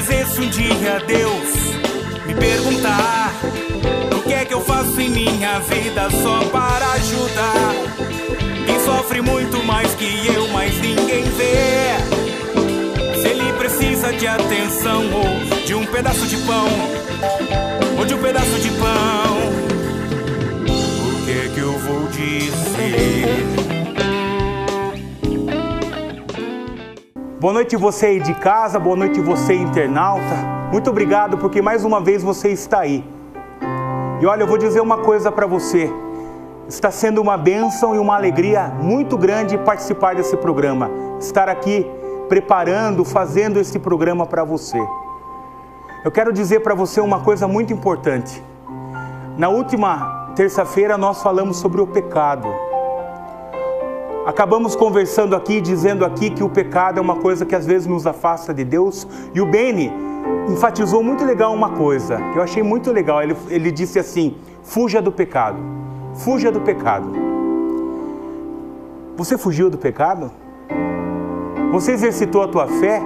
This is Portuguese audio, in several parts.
dizer se um dia Deus me perguntar o que é que eu faço em minha vida só para ajudar quem sofre muito mais que eu, mas ninguém vê. Se ele precisa de atenção ou de um pedaço de pão, ou de um pedaço de pão, o que é que eu vou dizer? Boa noite você aí de casa, boa noite você internauta. Muito obrigado porque mais uma vez você está aí. E olha, eu vou dizer uma coisa para você. Está sendo uma bênção e uma alegria muito grande participar desse programa. Estar aqui preparando, fazendo esse programa para você. Eu quero dizer para você uma coisa muito importante. Na última terça-feira nós falamos sobre o pecado. Acabamos conversando aqui, dizendo aqui que o pecado é uma coisa que às vezes nos afasta de Deus. E o Beni enfatizou muito legal uma coisa, que eu achei muito legal. Ele disse assim: fuja do pecado. Fuja do pecado. Você fugiu do pecado? Você exercitou a tua fé?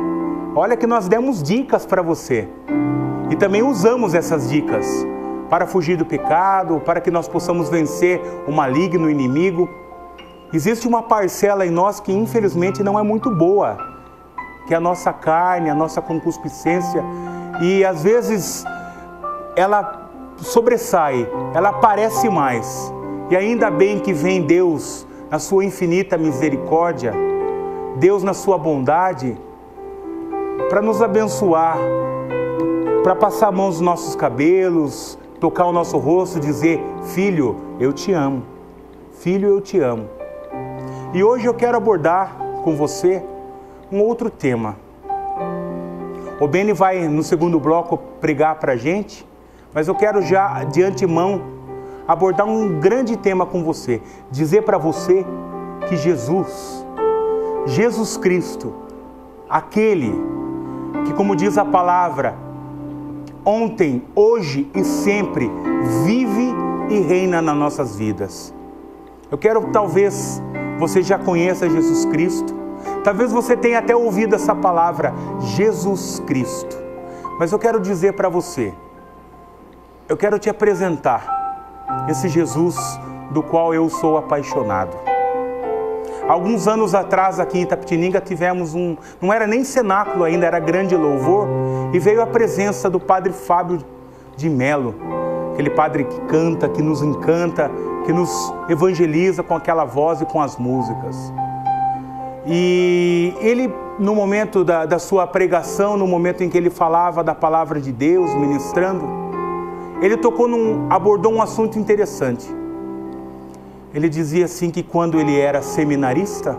Olha que nós demos dicas para você. E também usamos essas dicas para fugir do pecado, para que nós possamos vencer o maligno, o inimigo. Existe uma parcela em nós que infelizmente não é muito boa, que é a nossa carne, a nossa concupiscência. E às vezes ela sobressai, ela aparece mais. E ainda bem que vem Deus na sua infinita misericórdia, Deus na sua bondade, para nos abençoar, para passar a mão nos nossos cabelos, tocar o nosso rosto, dizer: filho, eu te amo. Filho, eu te amo. E hoje eu quero abordar com você um outro tema. O Beni vai no segundo bloco pregar para a gente, mas eu quero já de antemão abordar um grande tema com você. Dizer para você que Jesus Cristo, aquele que, como diz a palavra, ontem, hoje e sempre vive e reina nas nossas vidas. Eu quero, talvez você já conheça Jesus Cristo, talvez você tenha até ouvido essa palavra, Jesus Cristo. Mas eu quero dizer para você, eu quero te apresentar esse Jesus do qual eu sou apaixonado. Alguns anos atrás aqui em Itapetininga tivemos não era nem cenáculo ainda, era grande louvor, e veio a presença do Padre Fábio de Melo, aquele padre que canta, que nos encanta, que nos evangeliza com aquela voz e com as músicas. E ele, no momento da sua pregação, no momento em que ele falava da palavra de Deus, ministrando, ele abordou um assunto interessante. Ele dizia assim que quando ele era seminarista,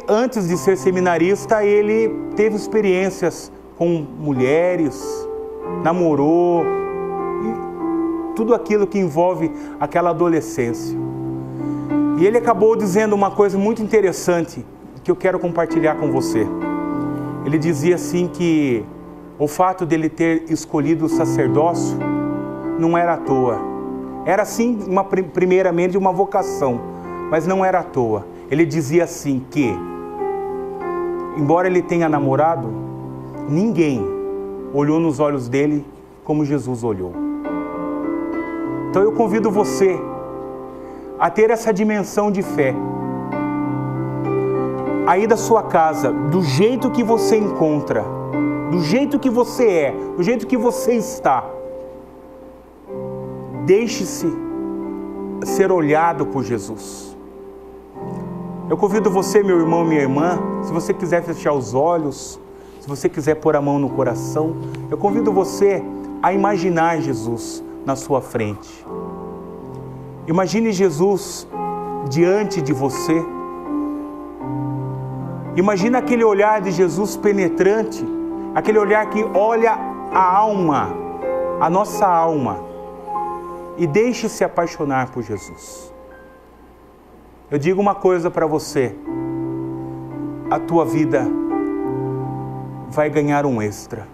antes de ser seminarista, ele teve experiências com mulheres, namorou, tudo aquilo que envolve aquela adolescência. E ele acabou dizendo uma coisa muito interessante que eu quero compartilhar com você. Ele dizia assim que o fato dele ter escolhido o sacerdócio não era à toa. Era sim, primeiramente, uma vocação, mas não era à toa. Ele dizia assim que, embora ele tenha namorado, ninguém olhou nos olhos dele como Jesus olhou. Então eu convido você a ter essa dimensão de fé. Aí da sua casa, do jeito que você encontra, do jeito que você é, do jeito que você está, deixe-se ser olhado por Jesus. Eu convido você, meu irmão, minha irmã, se você quiser fechar os olhos, se você quiser pôr a mão no coração, eu convido você a imaginar Jesus na sua frente. Imagine Jesus diante de você. Imagina aquele olhar de Jesus penetrante, aquele olhar que olha a alma, a nossa alma, e deixe-se apaixonar por Jesus. Eu digo uma coisa para você, a tua vida vai ganhar um extra.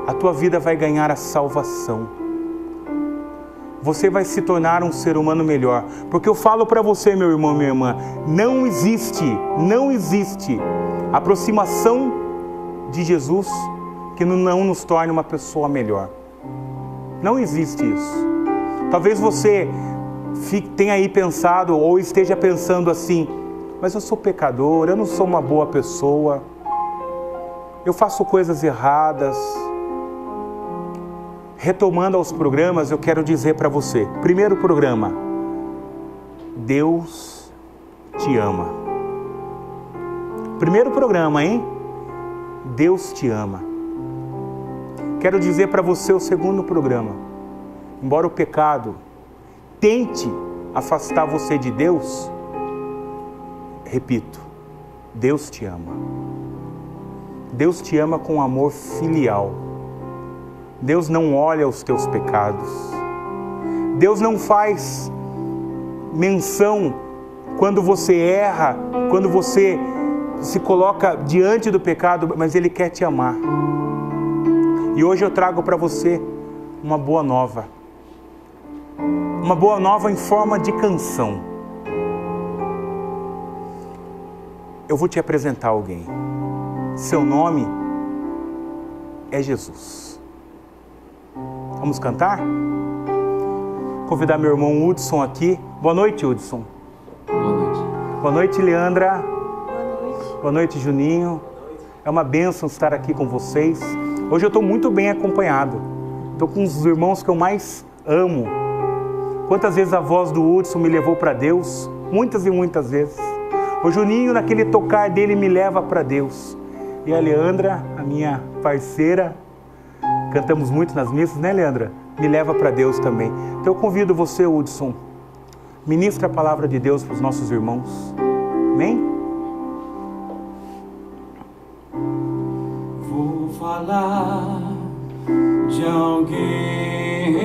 A tua vida vai ganhar a salvação. Você vai se tornar um ser humano melhor. Porque eu falo para você, meu irmão, minha irmã, não existe a aproximação de Jesus que não nos torne uma pessoa melhor. Não existe isso. Talvez você tenha aí pensado ou esteja pensando assim: mas eu sou pecador, eu não sou uma boa pessoa, eu faço coisas erradas. Retomando aos programas, eu quero dizer para você: primeiro programa, Deus te ama. Primeiro programa, hein? Deus te ama. Quero dizer para você o segundo programa: embora o pecado tente afastar você de Deus, repito, Deus te ama. Deus te ama com amor filial. Deus não olha os teus pecados. Deus não faz menção quando você erra, quando você se coloca diante do pecado, mas Ele quer te amar. E hoje eu trago para você uma boa nova. Uma boa nova em forma de canção. Eu vou te apresentar alguém. Seu nome é Jesus. Vamos cantar? Convidar meu irmão Hudson aqui. Boa noite, Hudson. Boa noite. Boa noite, Leandra. Boa noite. Boa noite, Juninho. É uma bênção estar aqui com vocês. Hoje eu estou muito bem acompanhado. Estou com os irmãos que eu mais amo. Quantas vezes a voz do Hudson me levou para Deus? Muitas e muitas vezes. O Juninho, naquele tocar dele, me leva para Deus. E a Leandra, a minha parceira, cantamos muito nas missas, né, Leandra? Me leva para Deus também. Então eu convido você, Hudson, ministra a palavra de Deus para os nossos irmãos. Amém? Vou falar de alguém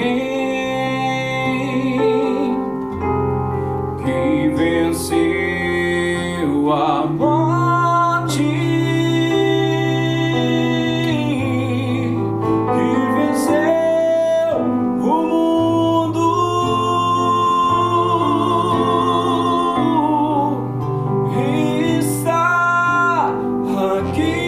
que venceu a morte, que venceu o mundo e está aqui.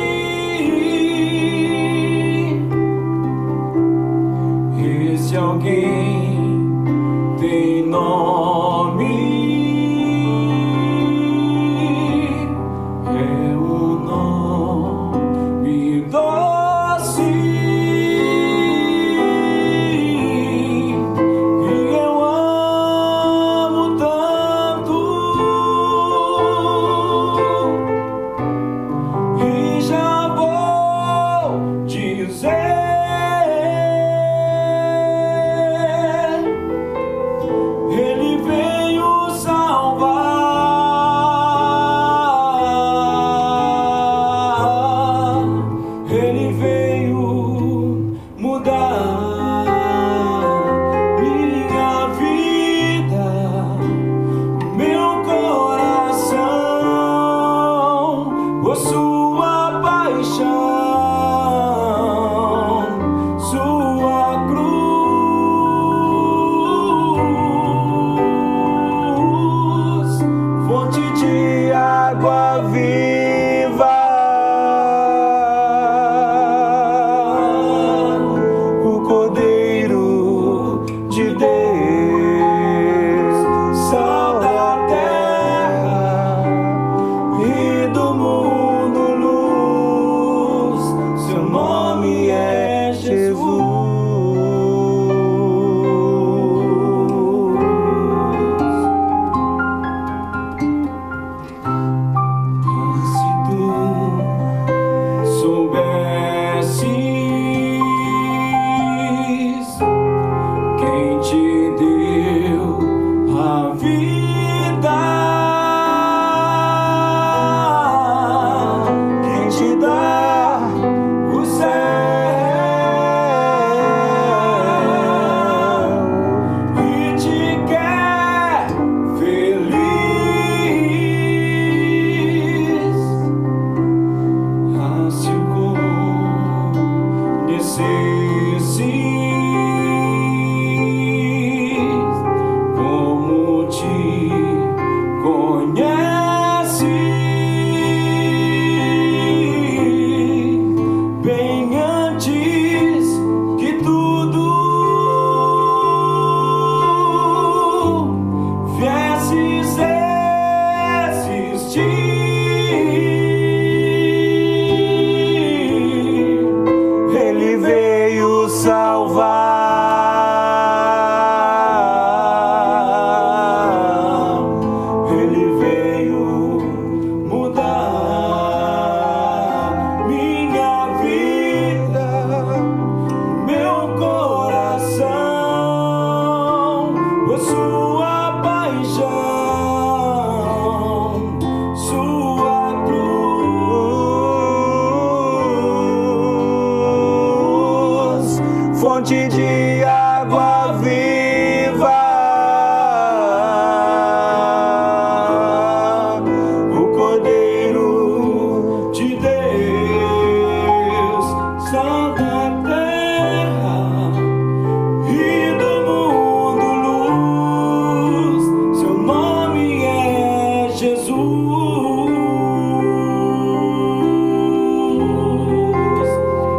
Jesus,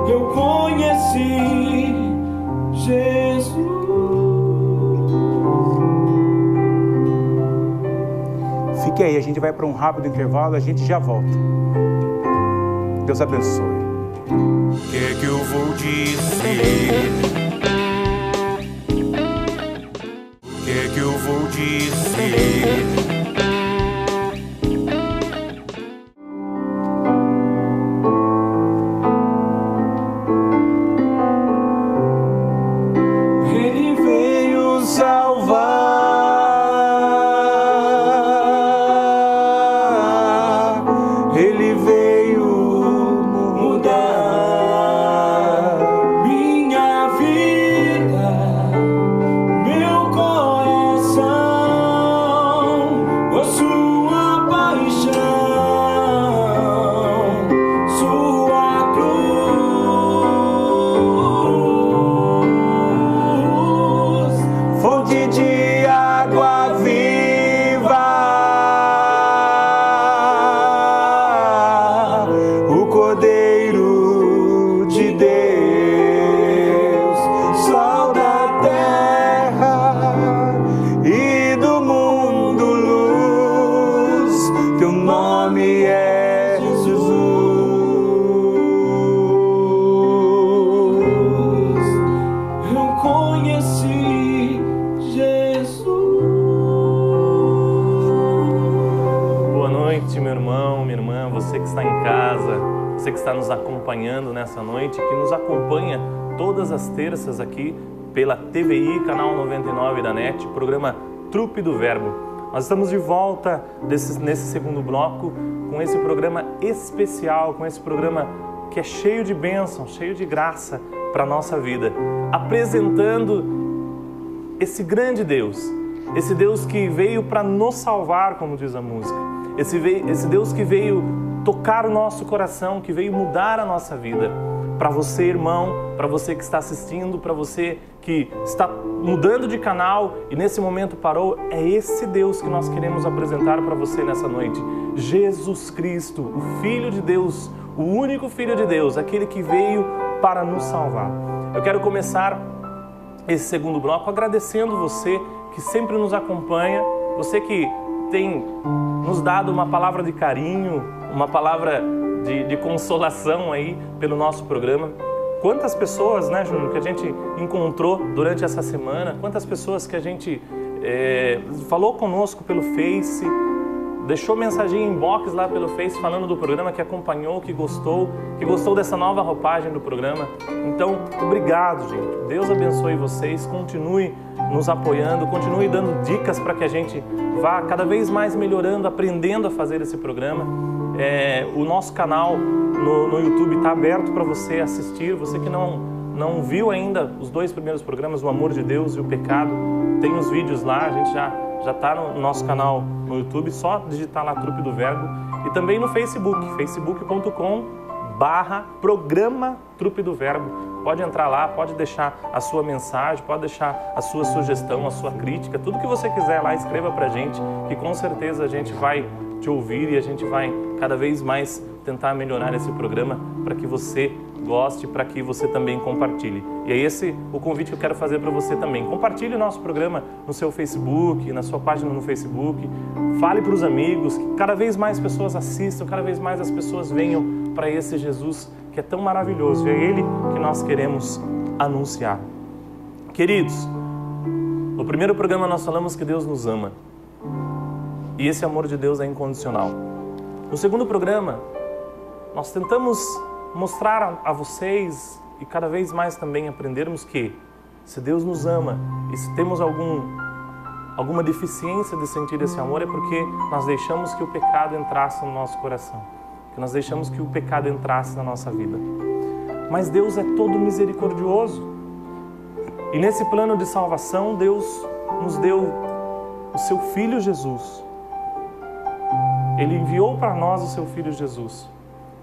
eu conheci Jesus. Fique aí, a gente vai para um rápido intervalo, a gente já volta. Deus abençoe. O que é que eu vou dizer? O que é que eu vou dizer? Ele veio salvar, Ele veio mudar minha vida, meu coração, com a sua paixão, sua cruz, fonte de água viva, o Cordeiro de Deus, sol da terra e do mundo luz, teu nome é Jesus. Eu conheci Jesus. Boa noite, meu irmão, minha irmã, você que está em casa, você que está nos acompanhando nessa noite, que nos acompanha todas as terças aqui pela TVI, canal 99 da NET, programa Trupe do Verbo. Nós estamos de volta nesse segundo bloco com esse programa especial, com esse programa que é cheio de bênção, cheio de graça para a nossa vida, apresentando esse grande Deus, esse Deus que veio para nos salvar, como diz a música, esse Deus que veio tocar o nosso coração, que veio mudar a nossa vida. Para você, irmão, para você que está assistindo, para você que está mudando de canal e nesse momento parou, é esse Deus que nós queremos apresentar para você nessa noite. Jesus Cristo, o Filho de Deus, o único Filho de Deus, aquele que veio para nos salvar. Eu quero começar esse segundo bloco agradecendo você que sempre nos acompanha, você que tem nos dado uma palavra de carinho, uma palavra de consolação aí pelo nosso programa. Quantas pessoas, né, Júnior, que a gente encontrou durante essa semana, quantas pessoas que a gente falou conosco pelo Face, deixou mensagem em inbox lá pelo Face falando do programa, que acompanhou, que gostou dessa nova roupagem do programa. Então, obrigado, gente. Deus abençoe vocês, continue nos apoiando, continue dando dicas para que a gente vá cada vez mais melhorando, aprendendo a fazer esse programa. O nosso canal no YouTube está aberto para você assistir. Você que não viu ainda os dois primeiros programas, O Amor de Deus e O Pecado, tem os vídeos lá, a gente já está no nosso canal no YouTube, só digitar lá Trupe do Verbo, e também no Facebook, facebook.com/programa Trupe do Verbo. Pode entrar lá, pode deixar a sua mensagem, pode deixar a sua sugestão, a sua crítica, tudo que você quiser lá, escreva pra gente, que com certeza a gente vai te ouvir e a gente vai cada vez mais tentar melhorar esse programa para que você goste, para que você também compartilhe. E é esse o convite que eu quero fazer para você também. Compartilhe o nosso programa no seu Facebook, na sua página no Facebook. Fale para os amigos, que cada vez mais pessoas assistam, cada vez mais as pessoas venham para esse Jesus que é tão maravilhoso. E é Ele que nós queremos anunciar. Queridos, no primeiro programa nós falamos que Deus nos ama. E esse amor de Deus é incondicional. No segundo programa, nós tentamos mostrar a vocês e cada vez mais também aprendermos que se Deus nos ama e se temos alguma deficiência de sentir esse amor, é porque nós deixamos que o pecado entrasse no nosso coração, que nós deixamos que o pecado entrasse na nossa vida. Mas Deus é todo misericordioso e nesse plano de salvação Deus nos deu o seu Filho Jesus. Ele enviou para nós o seu Filho Jesus,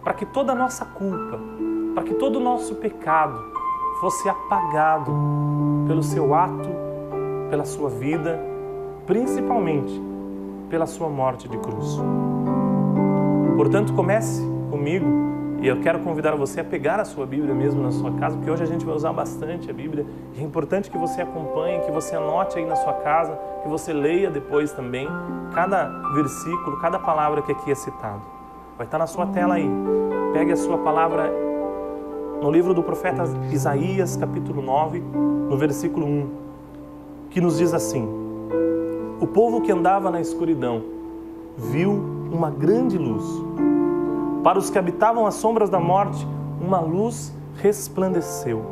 para que toda a nossa culpa, para que todo o nosso pecado fosse apagado pelo seu ato, pela sua vida, principalmente pela sua morte de cruz. Portanto, comece comigo, e eu quero convidar você a pegar a sua Bíblia mesmo na sua casa, porque hoje a gente vai usar bastante a Bíblia, e é importante que você acompanhe, que você anote aí na sua casa, que você leia depois também cada versículo, cada palavra que aqui é citado. Vai estar na sua tela aí. Pegue a sua palavra no livro do profeta Isaías, capítulo 9, no versículo 1, que nos diz assim: o povo que andava na escuridão viu uma grande luz. Para os que habitavam as sombras da morte, uma luz resplandeceu.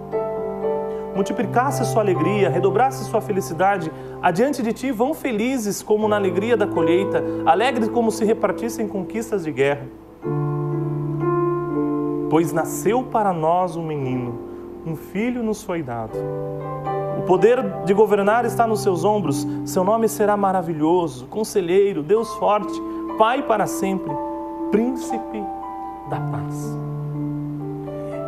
Multiplicasse sua alegria, redobrasse sua felicidade, adiante de ti vão felizes como na alegria da colheita, alegres como se repartissem conquistas de guerra. Pois nasceu para nós um menino, um filho nos foi dado. O poder de governar está nos seus ombros, seu nome será maravilhoso, conselheiro, Deus forte, Pai para sempre, príncipe da paz.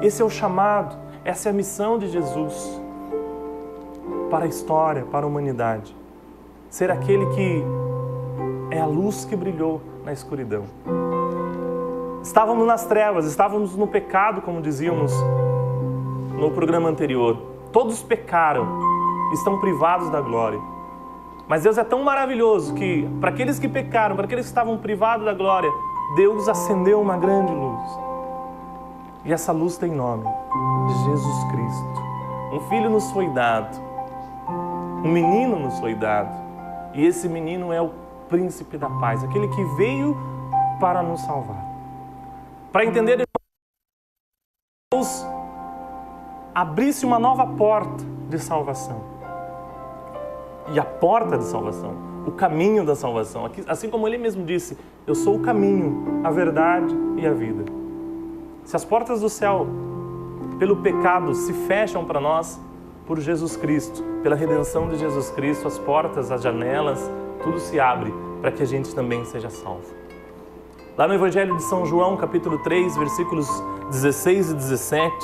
Esse é o chamado, essa é a missão de Jesus para a história, para a humanidade. Ser aquele que é a luz que brilhou na escuridão. Estávamos nas trevas, estávamos no pecado, como dizíamos no programa anterior. Todos pecaram, estão privados da glória. Mas Deus é tão maravilhoso que, para aqueles que pecaram, para aqueles que estavam privados da glória, Deus acendeu uma grande luz. E essa luz tem nome: Jesus Cristo. Um filho nos foi dado, um menino nos foi dado. E esse menino é o príncipe da paz, aquele que veio para nos salvar. Para entender, Deus abrisse uma nova porta de salvação. E a porta de salvação, o caminho da salvação. Assim como Ele mesmo disse, eu sou o caminho, a verdade e a vida. Se as portas do céu, pelo pecado, se fecham para nós, por Jesus Cristo, pela redenção de Jesus Cristo, as portas, as janelas, tudo se abre para que a gente também seja salvo. Lá no Evangelho de São João, capítulo 3, versículos 16 e 17,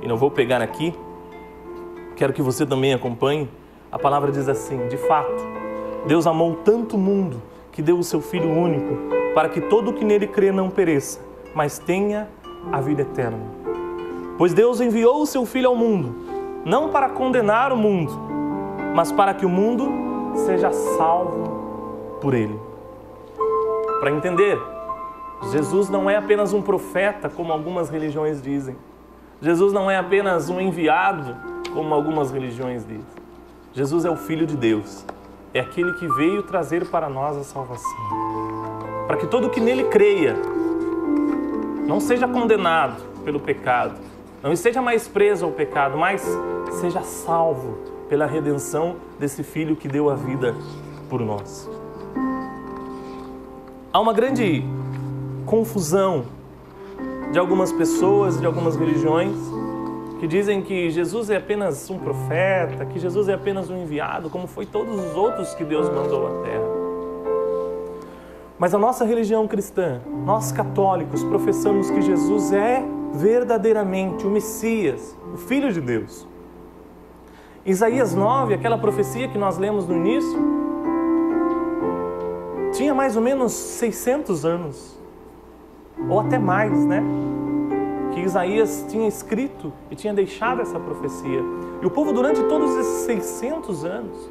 e não vou pegar aqui, quero que você também acompanhe. A palavra diz assim: de fato, Deus amou tanto o mundo que deu o seu Filho único, para que todo o que nele crê não pereça, mas tenha a vida eterna. Pois Deus enviou o seu Filho ao mundo, não para condenar o mundo, mas para que o mundo seja salvo por ele. Para entender, Jesus não é apenas um profeta, como algumas religiões dizem. Jesus não é apenas um enviado, como algumas religiões dizem. Jesus é o Filho de Deus, é aquele que veio trazer para nós a salvação, para que todo que nele creia não seja condenado pelo pecado, não esteja mais preso ao pecado, mas seja salvo pela redenção desse Filho que deu a vida por nós. Há uma grande confusão de algumas pessoas, de algumas religiões, que dizem que Jesus é apenas um profeta, que Jesus é apenas um enviado, como foi todos os outros que Deus mandou à terra. Mas a nossa religião cristã, nós católicos, professamos que Jesus é verdadeiramente o Messias, o Filho de Deus. Isaías 9, aquela profecia que nós lemos no início, tinha mais ou menos 600 anos, ou até mais, né? Que Isaías tinha escrito e tinha deixado essa profecia. E o povo, durante todos esses 600 anos,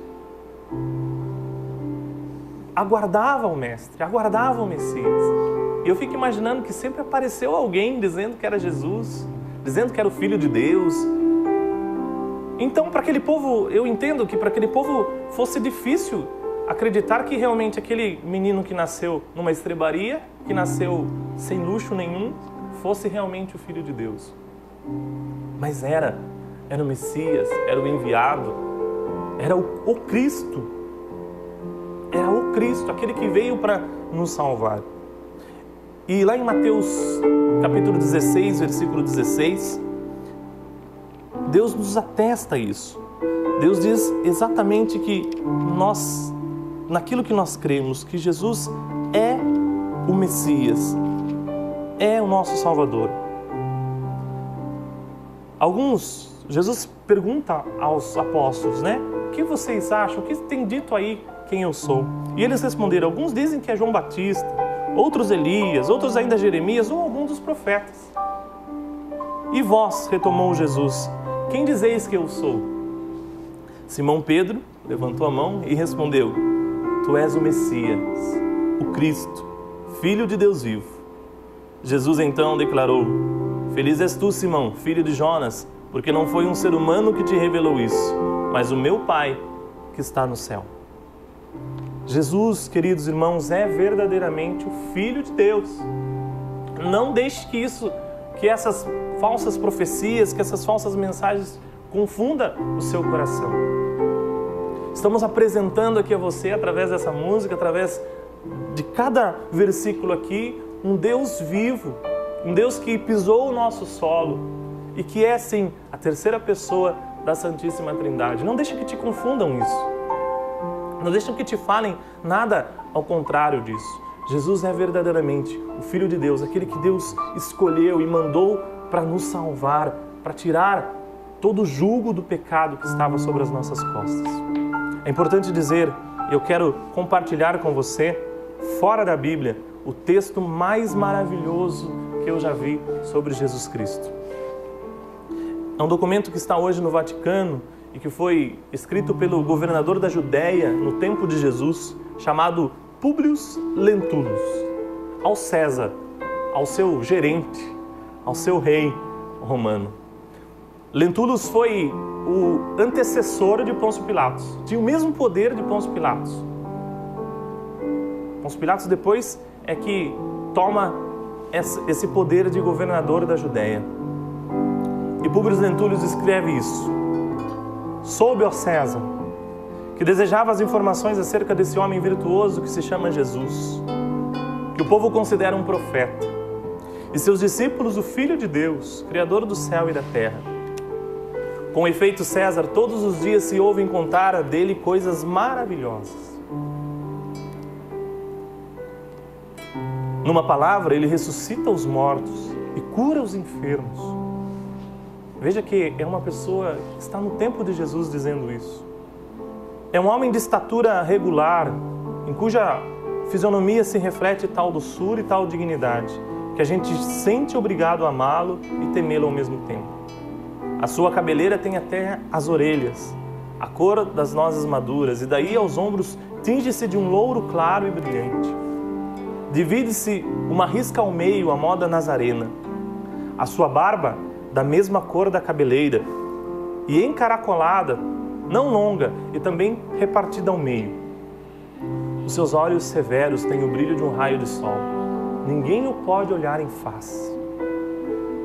aguardava o Mestre, aguardava o Messias. E eu fico imaginando que sempre apareceu alguém dizendo que era Jesus, dizendo que era o Filho de Deus. Então, para aquele povo, eu entendo que para aquele povo fosse difícil acreditar que realmente aquele menino que nasceu numa estrebaria, que nasceu sem luxo nenhum, fosse realmente o Filho de Deus. Mas era o Messias, era o enviado, era o Cristo. Era o Cristo, aquele que veio para nos salvar. E lá em Mateus capítulo 16, versículo 16, Deus nos atesta isso. Deus diz exatamente que nós, naquilo que nós cremos, que Jesus é o Messias, é o nosso Salvador. Jesus pergunta aos apóstolos, né? O que vocês acham? O que tem dito aí quem eu sou? E eles responderam, alguns dizem que é João Batista, outros Elias, outros ainda Jeremias ou algum dos profetas. E vós, retomou Jesus, quem dizeis que eu sou? Simão Pedro levantou a mão e respondeu, tu és o Messias, o Cristo, Filho de Deus vivo. Jesus então declarou, feliz és tu, Simão, filho de Jonas, porque não foi um ser humano que te revelou isso, mas o meu Pai que está no céu. Jesus, queridos irmãos, é verdadeiramente o Filho de Deus. Não deixe que essas falsas profecias, que essas falsas mensagens confunda o seu coração. Estamos apresentando aqui a você, através dessa música, através de cada versículo aqui, um Deus vivo, um Deus que pisou o nosso solo e que é, sim, a terceira pessoa da Santíssima Trindade. Não deixe que te confundam isso. Não deixe que te falem nada ao contrário disso. Jesus é verdadeiramente o Filho de Deus, aquele que Deus escolheu e mandou para nos salvar, para tirar todo o jugo do pecado que estava sobre as nossas costas. É importante dizer, eu quero compartilhar com você, fora da Bíblia, o texto mais maravilhoso que eu já vi sobre Jesus Cristo. É um documento que está hoje no Vaticano e que foi escrito pelo governador da Judéia no tempo de Jesus, chamado Públio Lentulus, ao César, ao seu gerente, ao seu rei romano. Lentulus foi o antecessor de Pôncio Pilatos, tinha o mesmo poder de Pôncio Pilatos. Pôncio Pilatos depois é que toma esse poder de governador da Judéia. E Públio Lentulus escreve isso. Soube, ó César, que desejava as informações acerca desse homem virtuoso que se chama Jesus, que o povo considera um profeta, e seus discípulos o Filho de Deus, Criador do céu e da terra. Com efeito, César, todos os dias se ouvem contar dele coisas maravilhosas. Numa palavra, ele ressuscita os mortos e cura os enfermos. Veja que é uma pessoa que está no tempo de Jesus dizendo isso. É um homem de estatura regular, em cuja fisionomia se reflete tal doçura e tal dignidade, que a gente sente obrigado a amá-lo e temê-lo ao mesmo tempo. A sua cabeleira tem até as orelhas, a cor das nozes maduras, e daí aos ombros tinge-se de um louro claro e brilhante. Divide-se uma risca ao meio, à moda nazarena. A sua barba, da mesma cor da cabeleira, e encaracolada, não longa, e também repartida ao meio. Os seus olhos severos têm o brilho de um raio de sol. Ninguém o pode olhar em face.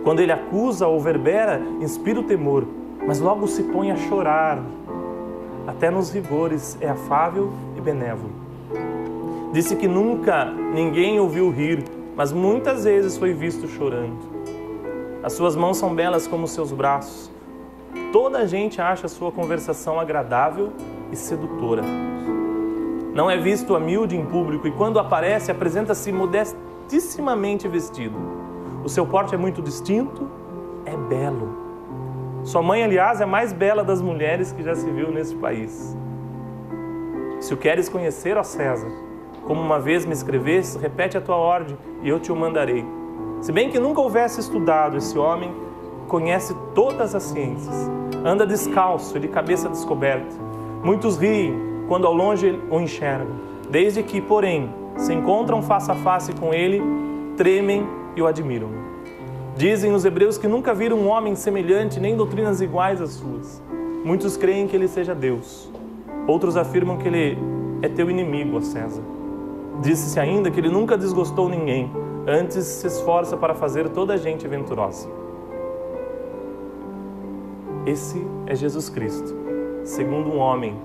Quando ele acusa ou verbera, inspira o temor, mas logo se põe a chorar. Até nos rigores é afável e benévolo. Disse que nunca ninguém ouviu rir, mas muitas vezes foi visto chorando. As suas mãos são belas como seus braços. Toda a gente acha a sua conversação agradável e sedutora. Não é visto humilde em público e quando aparece apresenta-se modestissimamente vestido. O seu porte é muito distinto, é belo. Sua mãe, aliás, é a mais bela das mulheres que já se viu nesse país. Se o queres conhecer, ó César, como uma vez me escreveste, repete a tua ordem e eu te o mandarei. Se bem que nunca houvesse estudado, esse homem conhece todas as ciências. Anda descalço e de cabeça descoberta. Muitos riem quando ao longe o enxergam. Desde que, porém, se encontram face a face com ele, tremem e o admiram. Dizem os hebreus que nunca viram um homem semelhante, nem doutrinas iguais às suas. Muitos creem que ele seja Deus. Outros afirmam que ele é teu inimigo, ó César. Disse-se ainda que ele nunca desgostou ninguém, antes se esforça para fazer toda a gente venturosa. Esse é Jesus Cristo, segundo um homem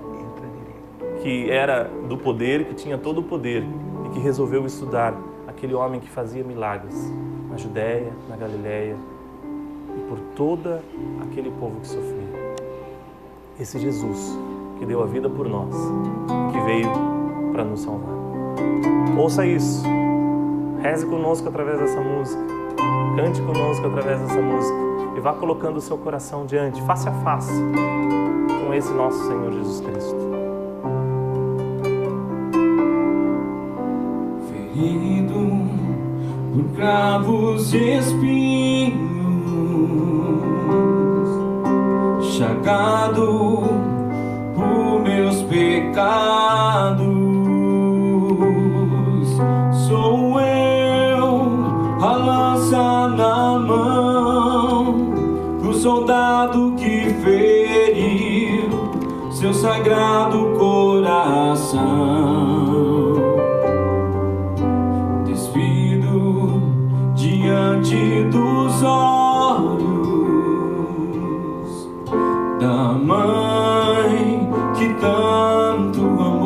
que era do poder, que tinha todo o poder e que resolveu estudar aquele homem que fazia milagres na Judéia, na Galileia e por todo aquele povo que sofria. Esse Jesus que deu a vida por nós, que veio para nos salvar. Ouça isso, reze conosco através dessa música, cante conosco através dessa música e vá colocando o seu coração diante, face a face, com esse nosso Senhor Jesus Cristo. ferido por cravos e espinhos, chagado por meus pecados. Sou eu a lança na mão do soldado que feriu seu sagrado coração. Despido diante dos olhos da mãe que tanto amou.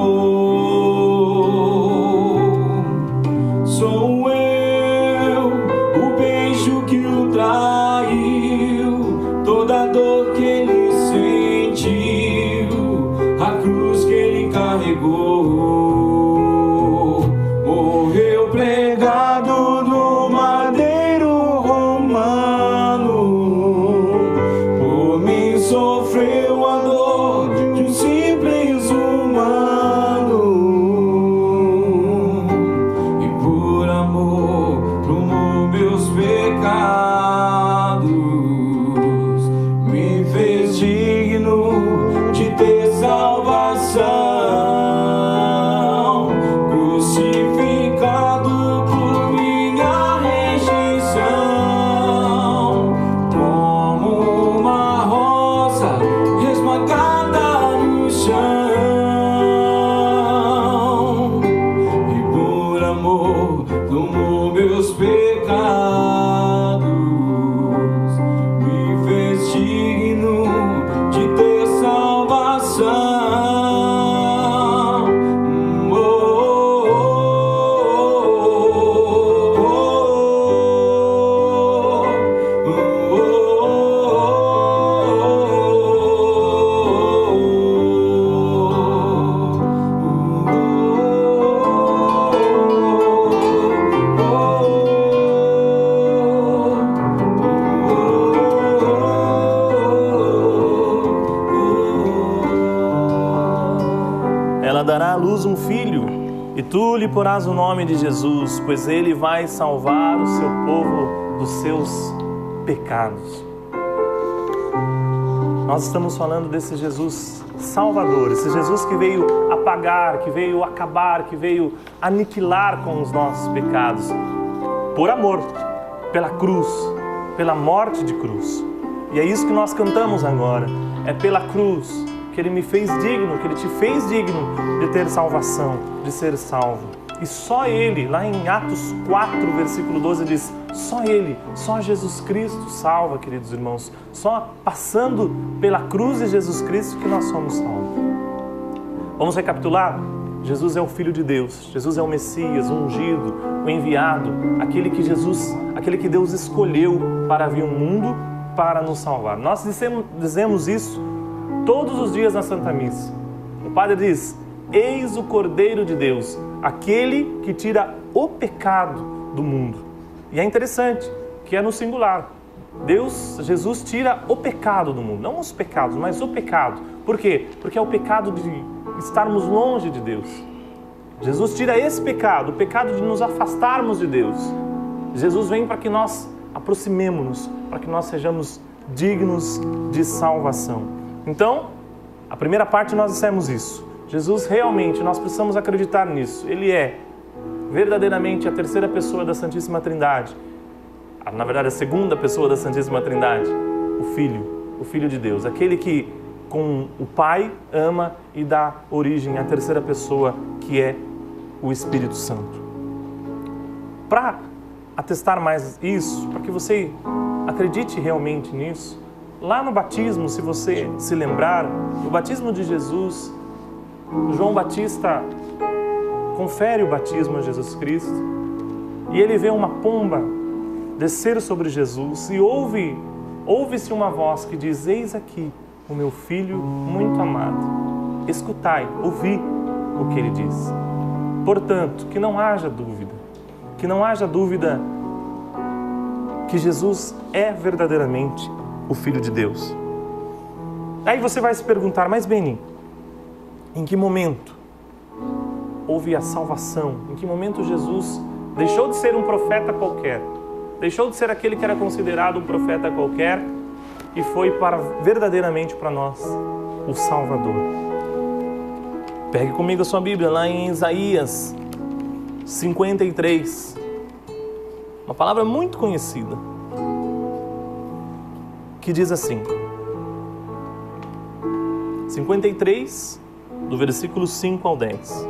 Sou eu o beijo que o traiu, toda a dor que ele sentiu, a cruz que ele carregou. Morreu pregado no madeiro romano, por mim sofreu a dor de um simples humano, e por amor tomou meus pecados, me fez digno de ter salvação. Crucificado por minha rejeição, como uma rosa esmagada no chão, e por amor tomou meus pecados, me fez digno de ter salvação. Ela dará à luz um filho, e tu lhe porás o nome de Jesus, pois ele vai salvar o seu povo dos seus pecados. Nós estamos falando desse Jesus Salvador, esse Jesus que veio apagar, que veio acabar, que veio aniquilar com os nossos pecados, por amor, pela cruz, pela morte de cruz. E é isso que nós cantamos agora, é pela cruz que Ele me fez digno, que Ele te fez digno de ter salvação, de ser salvo. E só Ele, lá em Atos 4, versículo 12, diz: só Ele, só Jesus Cristo salva, queridos irmãos. Só passando pela cruz de Jesus Cristo que nós somos salvos. Vamos recapitular? Jesus é o Filho de Deus, Jesus é o Messias, o ungido, o enviado, aquele que Deus escolheu para vir ao mundo para nos salvar. Nós dizemos isso todos os dias na Santa Missa. O Padre diz: eis o Cordeiro de Deus, aquele que tira o pecado do mundo. E é interessante que é no singular. Jesus tira o pecado do mundo, não os pecados, mas o pecado. Por quê? Porque é o pecado de estarmos longe de Deus. Jesus tira esse pecado, o pecado de nos afastarmos de Deus. Jesus vem para que nós aproximemos-nos, para que nós sejamos dignos de salvação. Então, a primeira parte nós dissemos isso. Jesus realmente, nós precisamos acreditar nisso. Ele é verdadeiramente a terceira pessoa da Santíssima Trindade. Na verdade, a segunda pessoa da Santíssima Trindade. O Filho de Deus. Aquele que com o Pai ama e dá origem à terceira pessoa, que é o Espírito Santo. Para atestar mais isso, para que você acredite realmente nisso, lá no batismo, se você se lembrar, no batismo de Jesus, João Batista confere o batismo a Jesus Cristo e ele vê uma pomba descer sobre Jesus e ouve-se uma voz que diz: eis aqui o meu filho muito amado, escutai, ouvi o que ele diz. Portanto, que não haja dúvida que Jesus é verdadeiramente o Filho de Deus. Aí você vai se perguntar: mas Beni, em que momento houve a salvação? Em que momento Jesus deixou de ser um profeta qualquer, deixou de ser aquele que era considerado um profeta qualquer e foi verdadeiramente para nós o Salvador? Pegue comigo a sua Bíblia lá em Isaías 53, uma palavra muito conhecida, que diz assim, 53, do versículo 5 ao 10.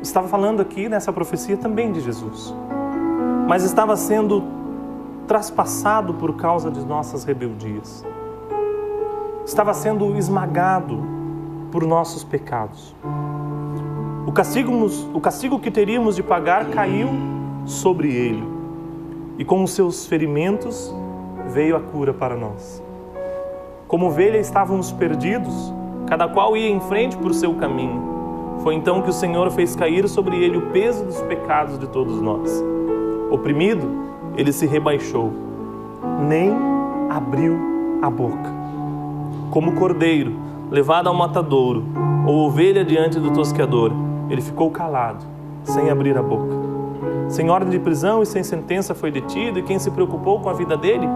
Estava falando aqui nessa profecia também de Jesus, mas estava sendo traspassado por causa de nossas rebeldias. Estava sendo esmagado por nossos pecados. O castigo que teríamos de pagar caiu sobre ele, e com os seus ferimentos veio a cura para nós. Como ovelha estávamos perdidos, cada qual ia em frente por seu caminho. Foi então que o Senhor fez cair sobre ele o peso dos pecados de todos nós. Oprimido, ele se rebaixou, nem abriu a boca. Como cordeiro levado ao matadouro, ou ovelha diante do tosqueador, ele ficou calado, sem abrir a boca. Sem ordem de prisão e sem sentença foi detido, e quem se preocupou com a vida dele?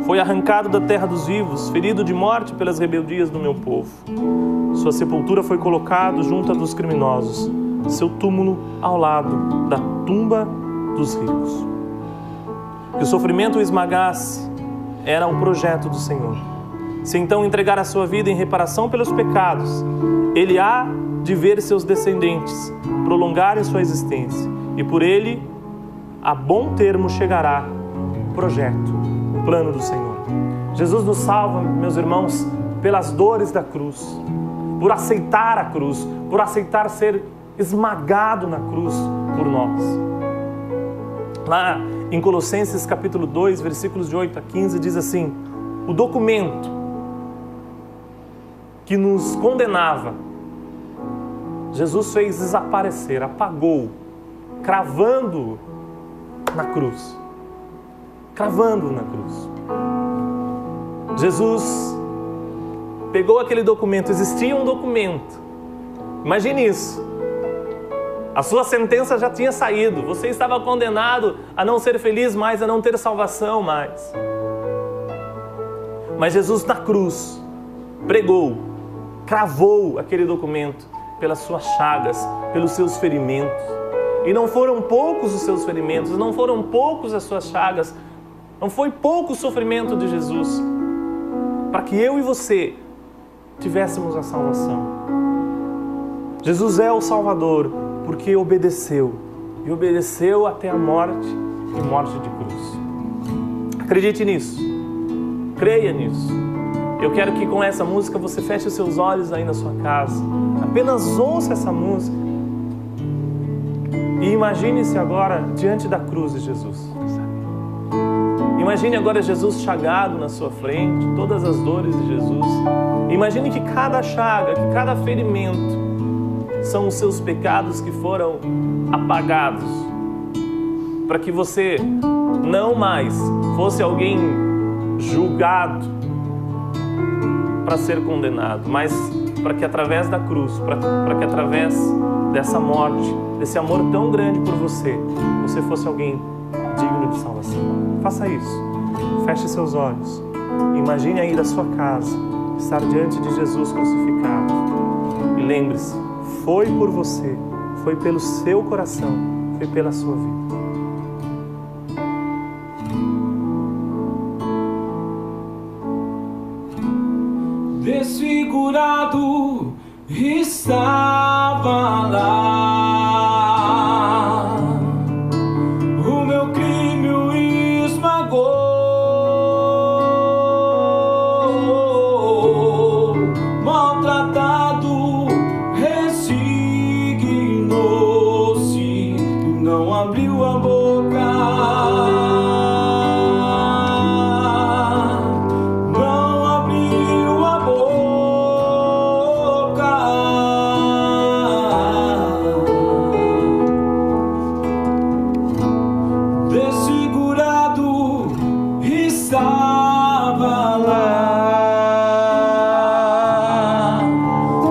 Foi arrancado da terra dos vivos, ferido de morte pelas rebeldias do meu povo. Sua sepultura foi colocada junto à dos criminosos, seu túmulo ao lado da tumba dos ricos. Que o sofrimento o esmagasse era um projeto do Senhor. Se então entregar a sua vida em reparação pelos pecados, ele há de ver seus descendentes prolongarem sua existência, e por ele a bom termo chegará o projeto, o plano do Senhor. Jesus nos salva, meus irmãos, pelas dores da cruz, por aceitar a cruz, por aceitar ser esmagado na cruz por nós. Lá em Colossenses capítulo 2, versículos de 8 a 15, diz assim: o documento que nos condenava, Jesus fez desaparecer, apagou, cravando na cruz. Cravando na cruz. Jesus pegou aquele documento, existia um documento. Imagine isso. A sua sentença já tinha saído, você estava condenado a não ser feliz mais, a não ter salvação mais. Mas Jesus na cruz pregou, cravou aquele documento pelas suas chagas, pelos seus ferimentos. E não foram poucos os seus ferimentos, não foram poucos as suas chagas, não foi pouco o sofrimento de Jesus, para que eu e você tivéssemos a salvação. Jesus é o Salvador, porque obedeceu, e obedeceu até a morte, e morte de cruz. Acredite nisso, creia nisso. Eu quero que com essa música você feche os seus olhos aí na sua casa, apenas ouça essa música e imagine-se agora diante da cruz de Jesus. Imagine agora Jesus chagado na sua frente, todas as dores de Jesus. Imagine que cada chaga, que cada ferimento são os seus pecados que foram apagados, para que você não mais fosse alguém julgado para ser condenado, mas para que através da cruz, para que através dessa morte, desse amor tão grande por você, você fosse alguém digno de salvação. Faça isso. Feche seus olhos. Imagine aí da sua casa estar diante de Jesus crucificado. E lembre-se, foi por você, foi pelo seu coração, foi pela sua vida. Desfigurado estava lá, o meu crime o esmagou, maltratado resignou-se, não abriu a boca.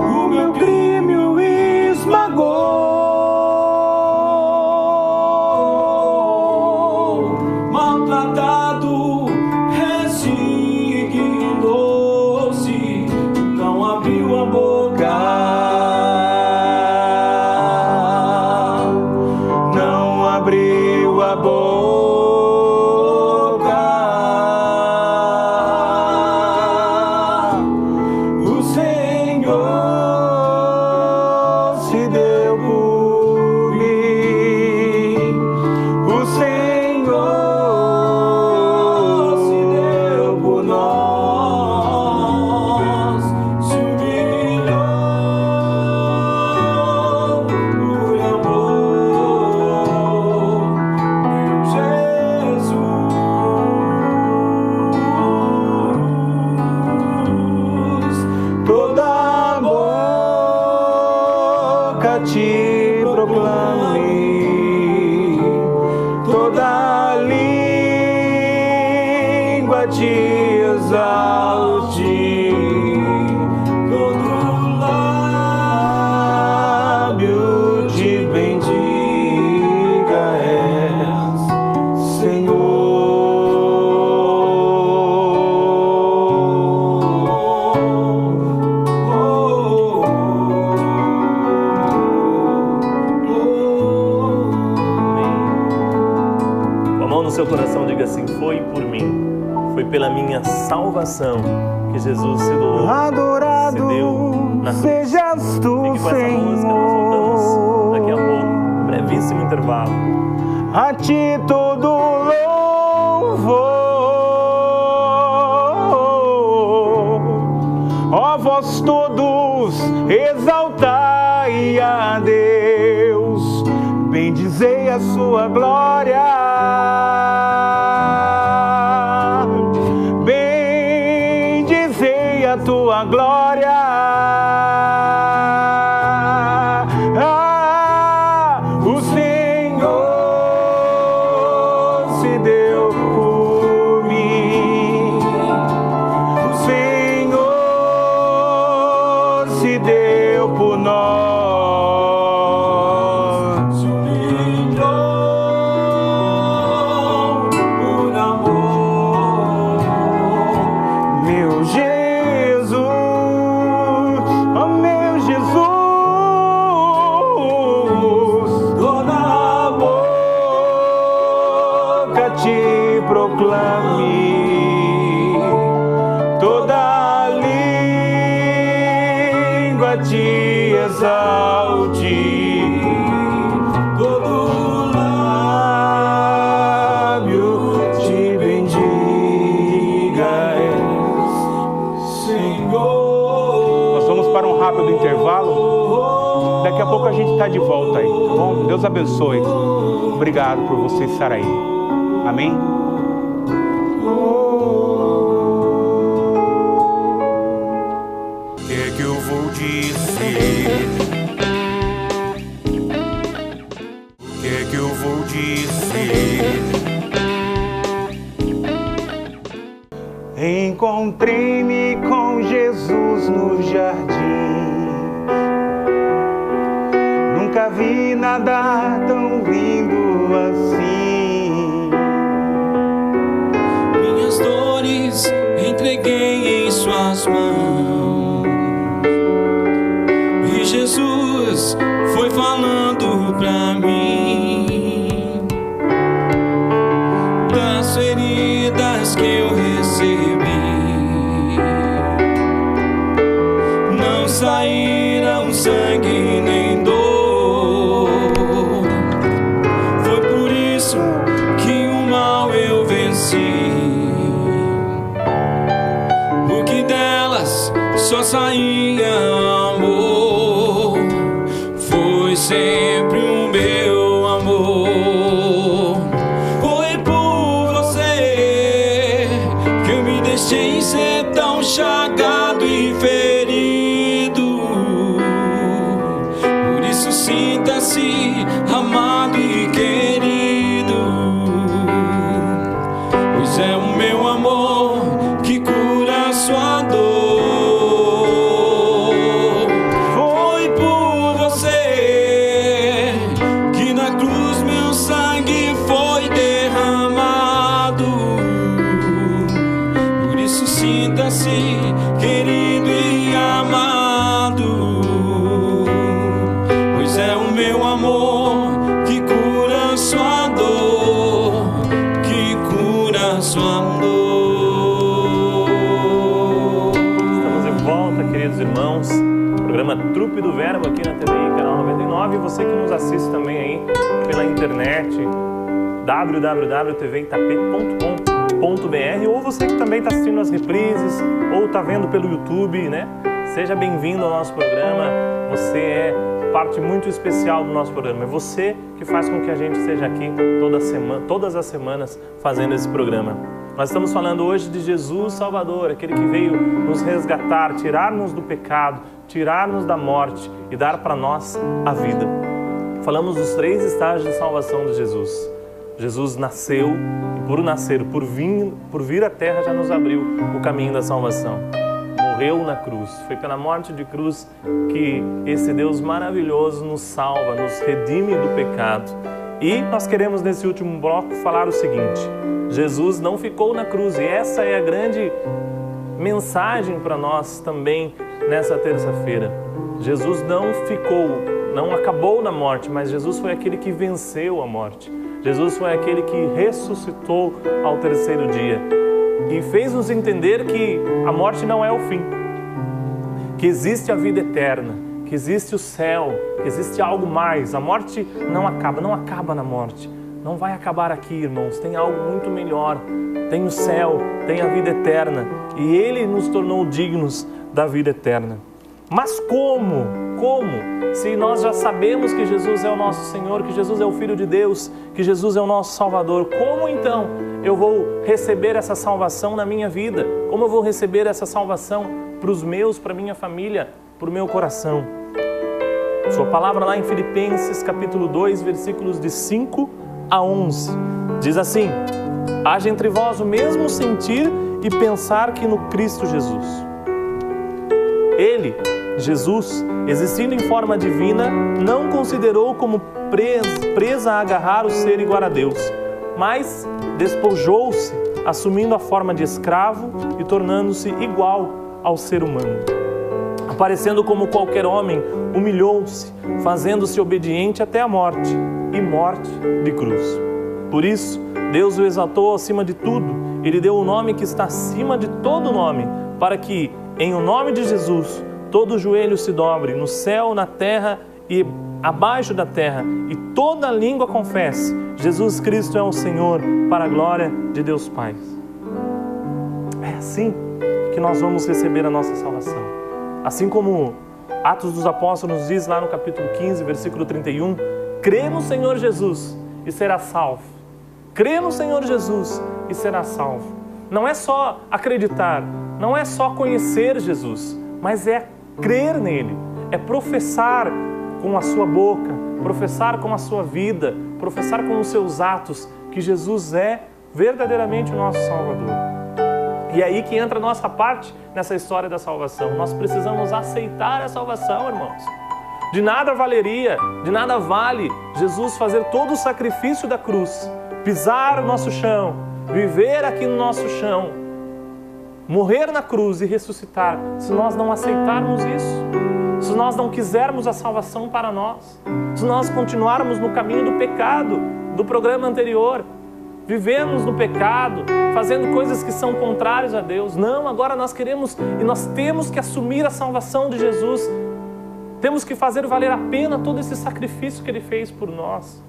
O meu crime o abriu a boca, o Senhor se deu por mim, o Senhor se deu por nós, se humilhou por amor, meu Jesus. Toda boca te proclame, toda língua te exalte, todo lábio te bendiga, és Com a mão no seu coração, diga assim: foi por mim, foi pela minha salvação que Jesus se doou, se Adorado deu na cruz. sejas tu, Fique com essa música, nós voltamos daqui a pouco, brevíssimo intervalo. a ti todo louvor. Ó vós todos, exaltai a Deus, bendizei a sua glória, bendizei a tua glória. O Senhor se deu por mim, o Senhor se deu por nós, se humilhou por amor, meu Jesus, oh meu Jesus. toda Boca te proclame, toda língua te exalte, todo lábio te bendiga, és Senhor. Nós vamos para um rápido intervalo. Daqui a pouco a gente está de volta aí, tá bom? Deus abençoe. Obrigado por você estar aí. Amém? O que é que eu vou dizer? O que é que eu vou dizer? Encontrei-me com Jesus no jardim. Nunca vi nada tão lindo assim. Minhas dores entreguei em suas mãos, e Jesus foi falando pra mim das feridas que eu recebi. Não saíram sangue nem dor, foi por isso que o mal eu venci, porque delas só saía amor, foi sempre o meu amor. Foi por você que eu me deixei ser tão chagado e ferido, por isso sinta-se amado e querido, pois é o meu amor que cura a sua dor. Foi por você que na cruz meu sangue foi derramado, por isso sinta-se querido e amado, pois é o meu amor que cura a sua programa Trupe do Verbo aqui na TVI, canal 99, e você que nos assiste também aí pela internet, www.tvitap.com.br, ou você que também está assistindo as reprises, ou está vendo pelo YouTube, né? Seja bem-vindo ao nosso programa, você é parte muito especial do nosso programa, é você que faz com que a gente esteja aqui todas as semanas fazendo esse programa. Nós estamos falando hoje de Jesus Salvador, aquele que veio nos resgatar, tirar-nos do pecado, tirar-nos da morte e dar para nós a vida. Falamos dos 3 estágios de salvação de Jesus. Jesus nasceu e por nascer, por vir à terra, já nos abriu o caminho da salvação. Morreu na cruz. Foi pela morte de cruz que esse Deus maravilhoso nos salva, nos redime do pecado. E nós queremos nesse último bloco falar o seguinte: Jesus não ficou na cruz, e essa é a grande mensagem para nós também nessa terça-feira. Jesus não acabou na morte, mas Jesus foi aquele que venceu a morte. Jesus foi aquele que ressuscitou ao 3º dia e fez-nos entender que a morte não é o fim, que existe a vida eterna, que existe o céu, que existe algo mais. A morte não acaba na morte. Não vai acabar aqui, irmãos. Tem algo muito melhor. Tem o céu, tem a vida eterna. E Ele nos tornou dignos da vida eterna. Mas como? Se nós já sabemos que Jesus é o nosso Senhor, que Jesus é o Filho de Deus, que Jesus é o nosso Salvador, como então eu vou receber essa salvação na minha vida? Como eu vou receber essa salvação para os meus, para a minha família, para o meu coração? Sua palavra lá em Filipenses capítulo 2, versículos de 5 a 11, diz assim: haja entre vós o mesmo sentir e pensar que no Cristo Jesus. Ele, Jesus, existindo em forma divina, não considerou como presa a agarrar o ser igual a Deus, mas despojou-se, assumindo a forma de escravo e tornando-se igual ao ser humano. Aparecendo como qualquer homem, humilhou-se, fazendo-se obediente até a morte, e morte de cruz. Por isso, Deus o exaltou acima de tudo e lhe deu o nome que está acima de todo nome, para que, em o nome de Jesus, todo joelho se dobre, no céu, na terra e abaixo da terra, e toda língua confesse: Jesus Cristo é o Senhor, para a glória de Deus Pai. É assim que nós vamos receber a nossa salvação. Assim como Atos dos Apóstolos nos diz lá no capítulo 15, versículo 31, crê no Senhor Jesus e será salvo. Crê no Senhor Jesus e será salvo. Não é só acreditar, não é só conhecer Jesus, mas é crer nele, é professar com a sua boca, professar com a sua vida, professar com os seus atos que Jesus é verdadeiramente o nosso Salvador. E é aí que entra a nossa parte nessa história da salvação. Nós precisamos aceitar a salvação, irmãos. De nada valeria, de nada vale Jesus fazer todo o sacrifício da cruz, pisar o nosso chão, viver aqui no nosso chão, morrer na cruz e ressuscitar, se nós não aceitarmos isso, se nós não quisermos a salvação para nós, se nós continuarmos no caminho do pecado, do programa anterior, vivemos no pecado, fazendo coisas que são contrárias a Deus. Não, agora nós queremos e nós temos que assumir a salvação de Jesus. Temos que fazer valer a pena todo esse sacrifício que Ele fez por nós.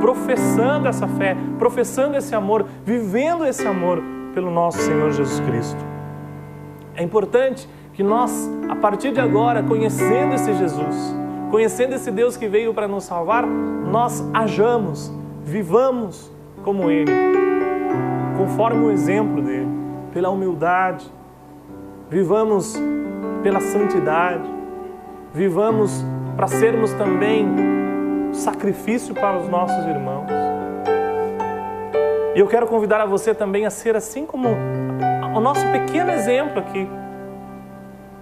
Professando essa fé, professando esse amor, vivendo esse amor pelo nosso Senhor Jesus Cristo. É importante que nós, a partir de agora, conhecendo esse Jesus, conhecendo esse Deus que veio para nos salvar, nós hajamos, vivamos como Ele, conforme o exemplo dEle, pela humildade, vivamos pela santidade, vivamos para sermos também sacrifício para os nossos irmãos. E eu quero convidar a você também a ser assim como o nosso pequeno exemplo aqui.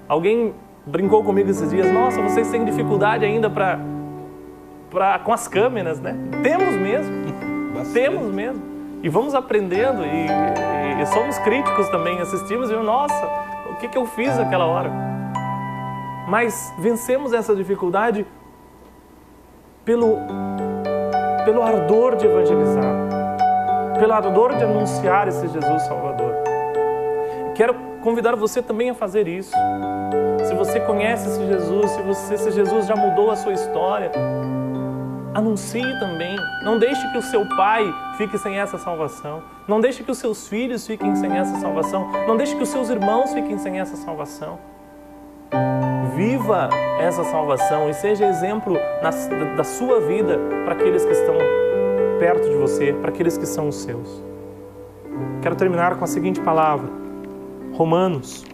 Alguém brincou comigo esses dias: nossa, vocês têm dificuldade ainda com as câmeras, né? Temos mesmo. Temos mesmo. E vamos aprendendo e somos críticos também, assistimos e nossa, o que eu fiz naquela hora? Mas vencemos essa dificuldade pelo ardor de evangelizar, pelo ardor de anunciar esse Jesus Salvador. Quero convidar você também a fazer isso. Se você você conhece esse Jesus, se esse Jesus já mudou a sua história, anuncie também. Não deixe que o seu pai fique sem essa salvação. Não deixe que os seus filhos fiquem sem essa salvação. Não deixe que os seus irmãos fiquem sem essa salvação. Viva essa salvação e seja exemplo da sua vida para aqueles que estão perto de você, para aqueles que são os seus. Quero terminar com a seguinte palavra. Romanos,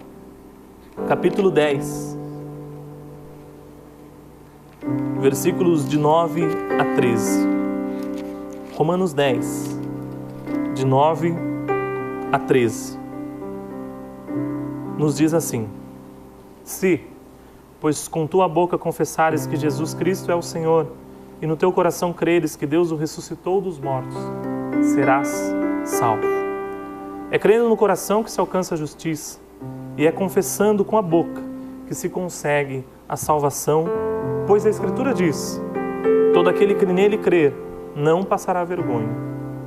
capítulo 10, versículos de 9 a 13. Romanos 10, de 9 a 13. Nos diz assim: Se, pois com tua boca confessares que Jesus Cristo é o Senhor, e no teu coração creres que Deus o ressuscitou dos mortos, serás salvo. É crendo no coração que se alcança a justiça, e é confessando com a boca que se consegue a salvação, pois a Escritura diz: todo aquele que nele crer não passará vergonha.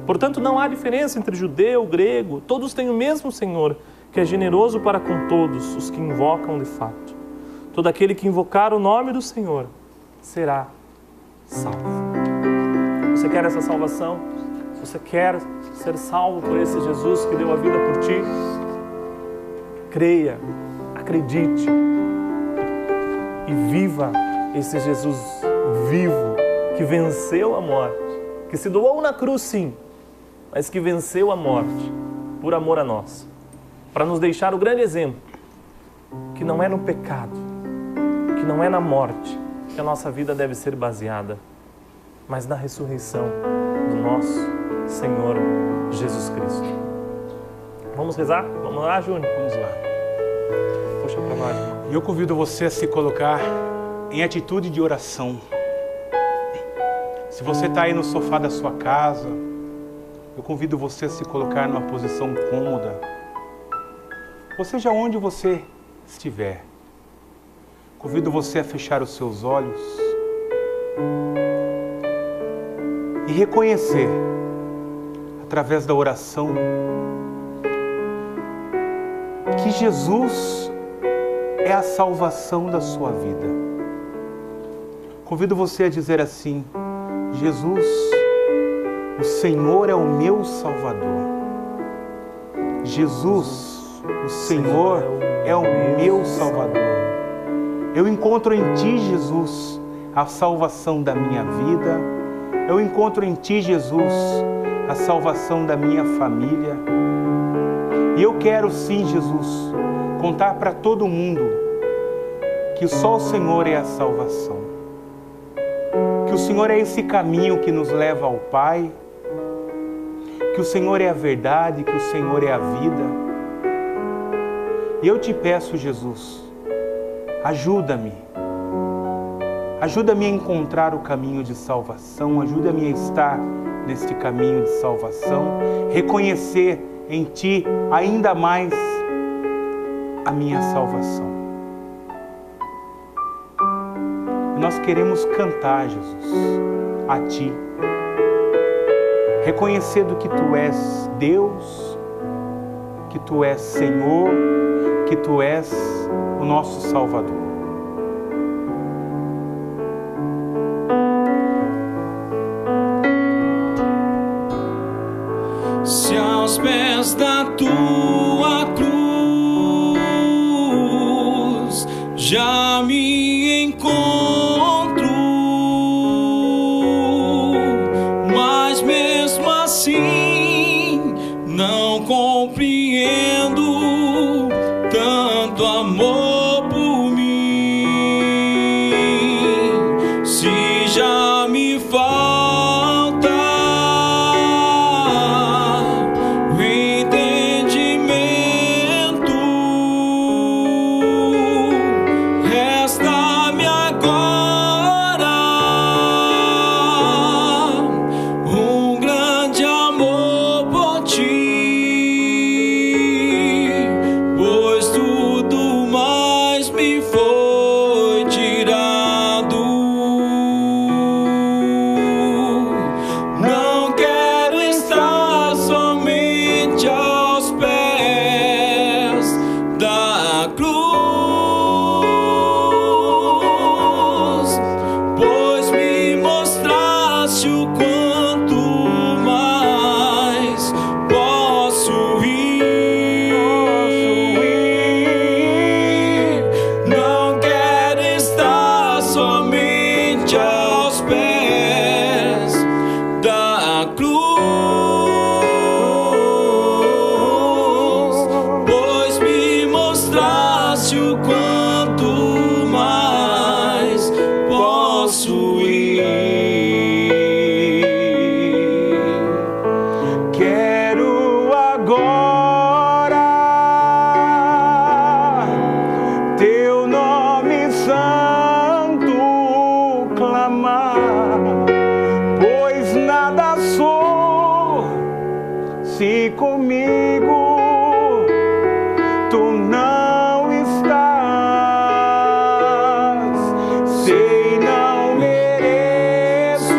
Portanto, não há diferença entre judeu, grego, todos têm o mesmo Senhor, que é generoso para com todos os que invocam de fato. Todo aquele que invocar o nome do Senhor será salvo. Você quer essa salvação? Você quer ser salvo por esse Jesus que deu a vida por ti? Creia, acredite e viva esse Jesus vivo que venceu a morte, que se doou na cruz, sim, mas que venceu a morte por amor a nós, para nos deixar o grande exemplo que não é no pecado, que não é na morte que a nossa vida deve ser baseada, mas na ressurreição do nosso Senhor Jesus Cristo. Vamos rezar? Vamos lá, Júnior? Vamos lá. Puxa para nós, irmão. E eu convido você a se colocar em atitude de oração. Se você está aí no sofá da sua casa, eu convido você a se colocar numa posição cômoda, ou seja, onde você estiver. Convido você a fechar os seus olhos e reconhecer, através da oração, que Jesus é a salvação da sua vida. Convido você a dizer assim: Jesus, o Senhor é o meu Salvador. Jesus, o Senhor é o meu Salvador. Eu encontro em Ti, Jesus, a salvação da minha vida. Eu encontro em Ti, Jesus, a salvação da minha família. E eu quero sim, Jesus, contar para todo mundo que só o Senhor é a salvação. Que o Senhor é esse caminho que nos leva ao Pai. Que o Senhor é a verdade, que o Senhor é a vida. E eu te peço, Jesus, ajuda-me. Ajuda-me a encontrar o caminho de salvação. Ajuda-me a estar neste caminho de salvação. Reconhecer em Ti ainda mais a minha salvação. Nós queremos cantar, Jesus, a Ti. Reconhecendo que Tu és Deus, que Tu és Senhor, que Tu és o nosso Salvador. Se aos pés da Tua cruz já me encontro, mas mesmo assim não compreendo tanto amor por mim. Se já me falta o entendimento, resta-me agora um grande amor por Ti. pois me mostraste o quanto mais posso ir. Quero agora teu nome santo clamar, pois nada sou se comigo tu não estás. Sei não mereço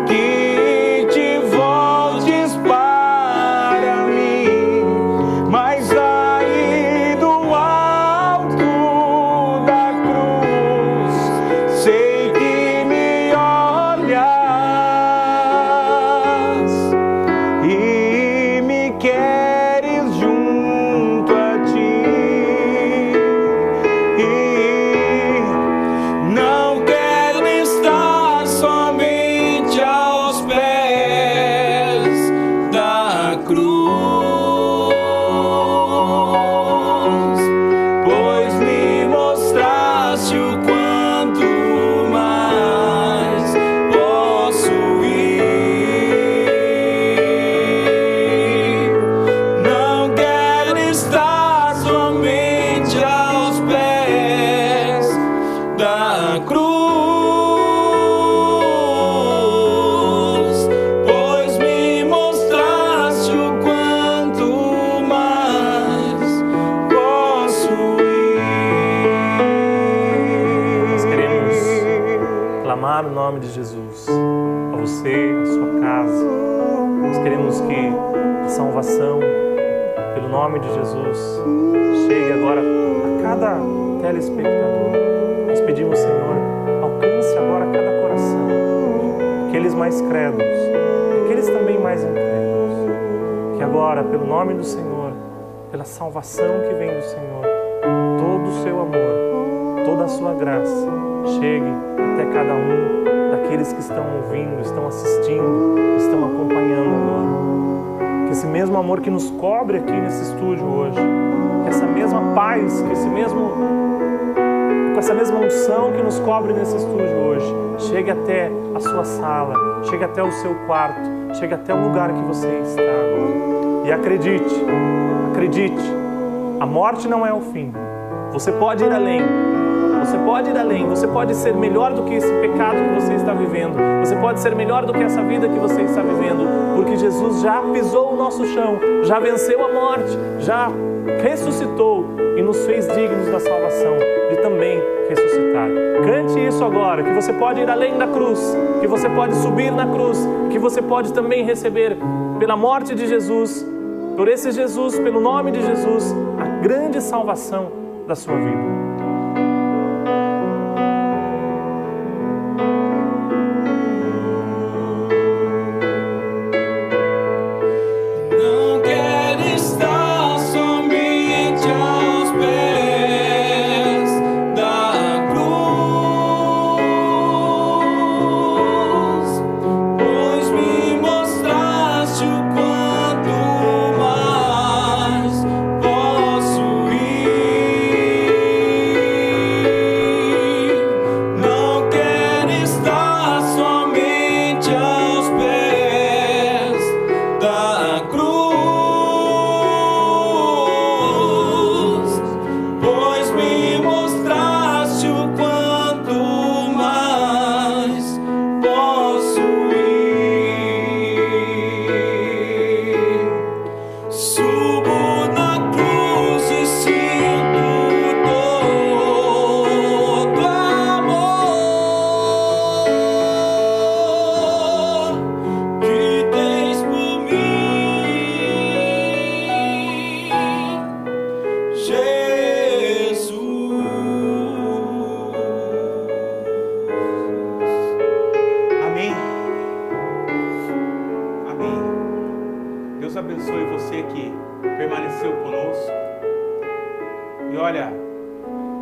que te voltes para mim, mas aí do alto da cruz sei que me olhas e me queres junto a ti. E não quero estar somente aos pés da cruz, pois me mostraste o quanto mais posso ir. Não quero estar somente aos pés da cruz, pois me mostraste o quanto mais posso ir. Nós queremos clamar o nome de Jesus a você, a sua casa. Nós queremos que a salvação, pelo nome de Jesus, chegue agora a cada telespectador. Nós pedimos, Senhor, alcance agora cada coração, aqueles mais crédulos, aqueles também mais incrédulos. Que agora, pelo nome do Senhor, pela salvação que vem do Senhor, todo o seu amor, toda a sua graça, chegue até cada um daqueles que estão ouvindo, estão assistindo, estão acompanhando agora. Que esse mesmo amor que nos cobre aqui nesse estúdio hoje, que essa mesma paz, com essa mesma unção que nos cobre nesse estúdio hoje, chegue até a sua sala, chegue até o seu quarto, chegue até o lugar que você está agora. E acredite, a morte não é o fim. Você pode ir além. Você pode ir além, você pode ser melhor do que esse pecado que você está vivendo. Você pode ser melhor do que essa vida que você está vivendo, porque Jesus já pisou o nosso chão, já venceu a morte, já ressuscitou e nos fez dignos da salvação, de também ressuscitar. Cante isso agora, que você pode ir além da cruz, que você pode subir na cruz, que você pode também receber pela morte de Jesus, por esse Jesus, pelo nome de Jesus, a grande salvação da sua vida.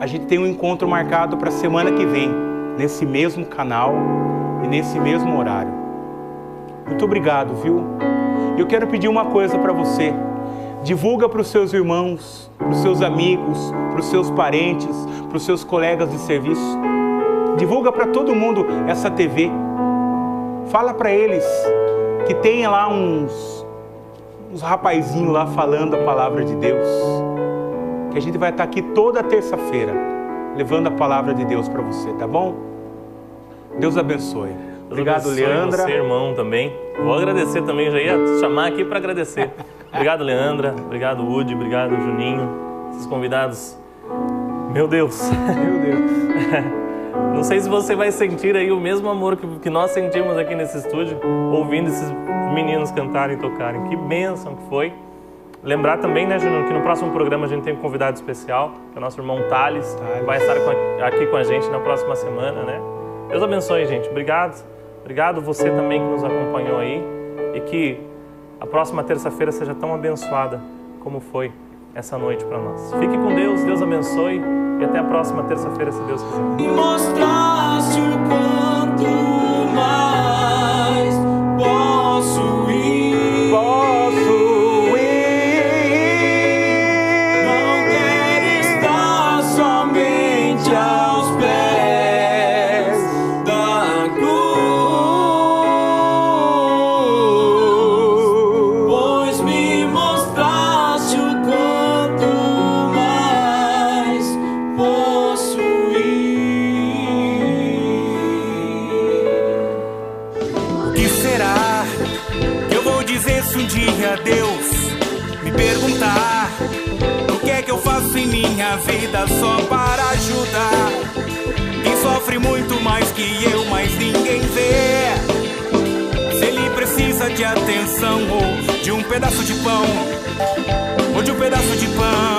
A gente tem um encontro marcado para a semana que vem, nesse mesmo canal, e nesse mesmo horário. Muito obrigado, viu? Eu quero pedir uma coisa para você. Divulga para os seus irmãos, para os seus amigos, para os seus parentes, para os seus colegas de serviço. Divulga para todo mundo essa TV. Fala para eles que tem lá uns rapazinhos lá falando a palavra de Deus. Que a gente vai estar aqui toda terça-feira levando a palavra de Deus para você, tá bom? Deus abençoe. Obrigado, Leandra. Você, irmão, também. Vou agradecer também, já ia te chamar aqui para agradecer. Obrigado, Leandra. Obrigado, Woody. Obrigado, Juninho. Esses convidados. Meu Deus. Meu Deus. Não sei se você vai sentir aí o mesmo amor que nós sentimos aqui nesse estúdio, ouvindo esses meninos cantarem e tocarem. Que bênção que foi. Lembrar também, né, Juninho, que no próximo programa a gente tem um convidado especial, que é o nosso irmão Thales, que vai estar aqui com a gente na próxima semana, né? Deus abençoe, gente. Obrigado. Obrigado você também que nos acompanhou aí e que a próxima terça-feira seja tão abençoada como foi essa noite para nós. Fique com Deus, Deus abençoe e até a próxima terça-feira, se Deus quiser. Me mostraste o quanto mais posso ir. Posso ir. Não quero estar somente aos pés da cruz, pois me mostraste o quanto mais posso ir. O que será que eu vou dizer se um dia Deus me perguntar o que é que eu faço em minha vida só para ajudar quem sofre muito mais que eu, mas ninguém vê? Se ele precisa de atenção ou de um pedaço de pão, ou de um pedaço de pão,